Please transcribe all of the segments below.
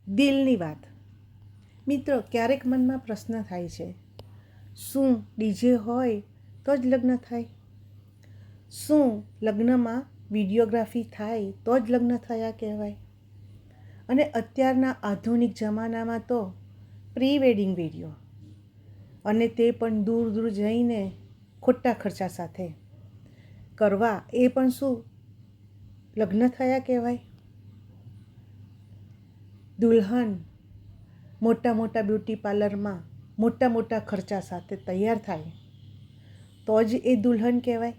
દિલની વાત. મિત્રો, ક્યારેક મનમાં પ્રશ્ન થાય છે, શું ડીજે હોય તો જ લગ્ન થાય? શું લગ્નમાં વિડીયોગ્રાફી થાય તો જ લગ્ન થયા કહેવાય? અને અત્યારના આધુનિક જમાનામાં તો પ્રી વેડિંગ વિડીયો, અને તે પણ દૂર દૂર જઈને ખોટા ખર્ચા સાથે કરવા, એ પણ શું લગ્ન થયા કહેવાય? દુલ્હન મોટા મોટા બ્યુટી પાર્લરમાં મોટા મોટા ખર્ચા સાથે તૈયાર થાય તો જ એ દુલ્હન કહેવાય?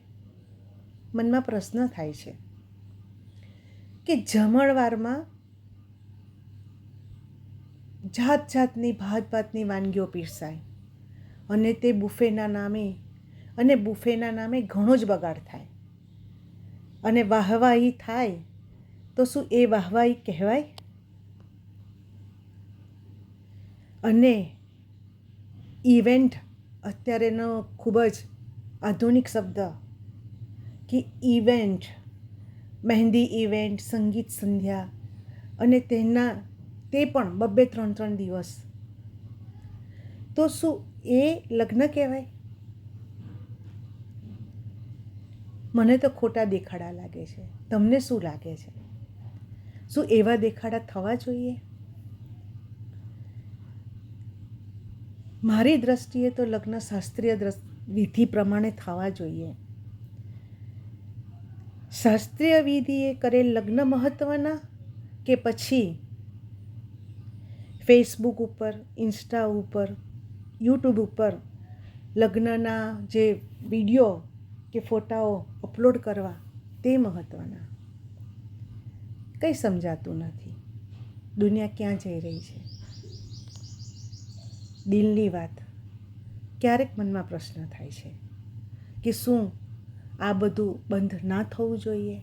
મનમાં પ્રશ્ન થાય છે કે જમણવારમાં જાત જાતની ભાત ભાતની વાનગીઓ પીરસાય અને તે બુફેના નામે ઘણો જ બગાડ થાય, અને વાહવાહી થાય તો શું એ વાહવાહી કહેવાય? અને ઇવેન્ટ, અત્યારેનો ખૂબ જ આધુનિક શબ્દ કે ઇવેન્ટ, મહેંદી ઇવેન્ટ, સંગીત સંધ્યા, અને તે પણ 2-3 દિવસ, તો શું એ લગ્ન કહેવાય? મને તો ખોટા દેખાડા લાગે છે. તમને શું લાગે છે? શું એવા દેખાડા થવા જોઈએ? મારી દ્રષ્ટિએ તો લગ્ન શાસ્ત્રીય વિધિ પ્રમાણે થવા જોઈએ. શાસ્ત્રીય વિધિએ કરેલ લગ્ન મહત્વના કે પછી ફેસબુક ઉપર, ઇન્સ્ટા ઉપર, યુટ્યુબ ઉપર લગ્નના જે વિડીયો કે ફોટાઓ અપલોડ કરવા તે મહત્વના? કંઈ સમજાતું નથી. દુનિયા ક્યાં જઈ રહી છે? દિલની વાત. ક્યારેક મનમાં પ્રશ્ન થાય છે કે શું આ બધું બંધ ના થવું જોઈએ?